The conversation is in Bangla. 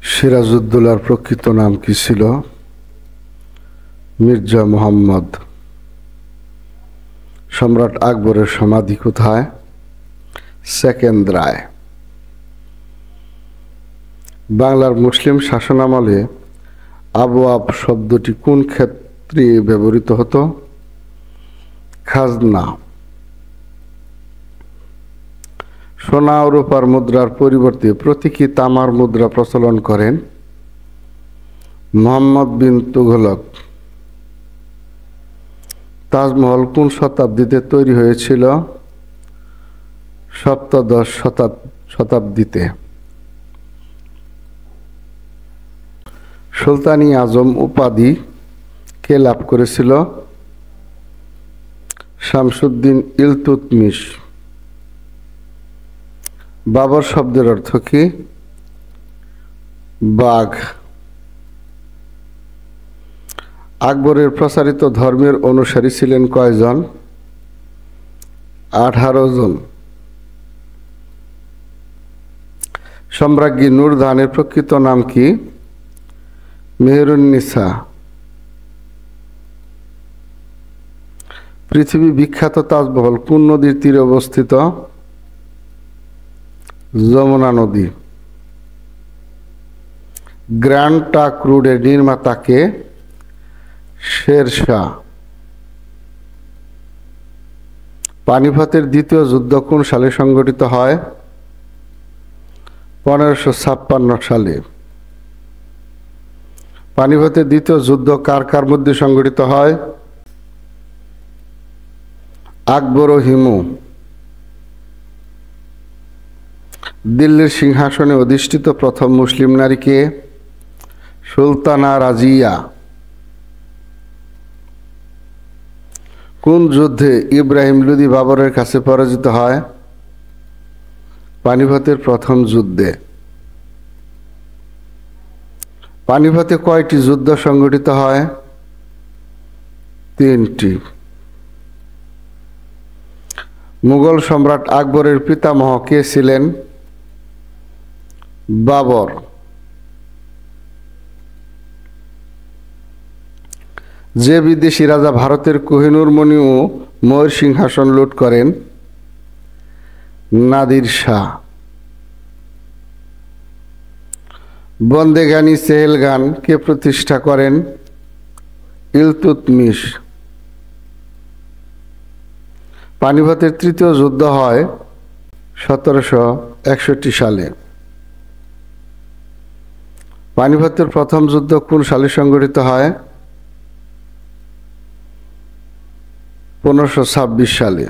সিরাজউদ্দৌলার প্রকৃত নাম কি ছিল? মির্জা মুহাম্মদ। সম্রাট আকবরের সমাধি কোথায়? সেকেন্দ্রায়। বাংলার মুসলিম শাসনামলে আবওয়াব শব্দটি কোন ক্ষেত্রে ব্যবহৃত হতো? খাজনা। সোনা ও রূপার মুদ্রার পরিবর্তে প্রতীকী তামার মুদ্রা প্রচলন করেন মুহাম্মদ বিন তুঘলক। তাজমহল কোন শতাব্দীতে তৈরি হয়েছিল? সপ্তদশ শতাব্দীতে। সুলতানি আজম উপাধি কে লাভ করেছিল? শামসুদ্দিন ইলতুৎমিশ। বাবর শব্দের অর্থ কি? বাঘ। আকবরের প্রচারিত ধর্মের অনুসারী ছিলেন কয়জন? 18 জন। সম্রাজ্ঞী নূরজাহানের প্রকৃত নাম কি? মেহেরুন্নিসা। পৃথিবী বিখ্যাত তাজমহল কোন নদীর তীরে অবস্থিত? যমুনা নদী। গ্র্যান্ড ট্রাঙ্ক রোডের নির্মাতা কে? শেরশাহ। পানিপথের দ্বিতীয় যুদ্ধ কোন সালে সংঘটিত হয়? 1556 সালে। পানিপথের দ্বিতীয় যুদ্ধ কার কার মধ্যে সংঘটিত হয়? আকবর ও হিমু। দিল্লির সিংহাসনে অধিষ্ঠিত প্রথম মুসলিম নারী কে? সুলতানা রাজিয়া। কোন যুদ্ধে ইব্রাহিম লোদি বাবরের কাছে পরাজিত হয়? পানিপথের প্রথম যুদ্ধে। পানিপথে কয়টি যুদ্ধ সংঘটিত হয়? 3টি। মুঘল সম্রাট আকবরের পিতামহ কে ছিলেন? বাবর। যে বিদেশি রাজা ভারতের কোহিনূর মণি ও ময়ূর সিংহাসন লুট করেন? নাদির শাহ। বন্দেগানি চেহেলগান কে প্রতিষ্ঠা করেন? ইলতুৎমিশ। পানিপথের তৃতীয় যুদ্ধ হয় 1761 সালে। পানিপথের প্রথম যুদ্ধ কোন সালে সংঘটিত হয়? 1526 সালে।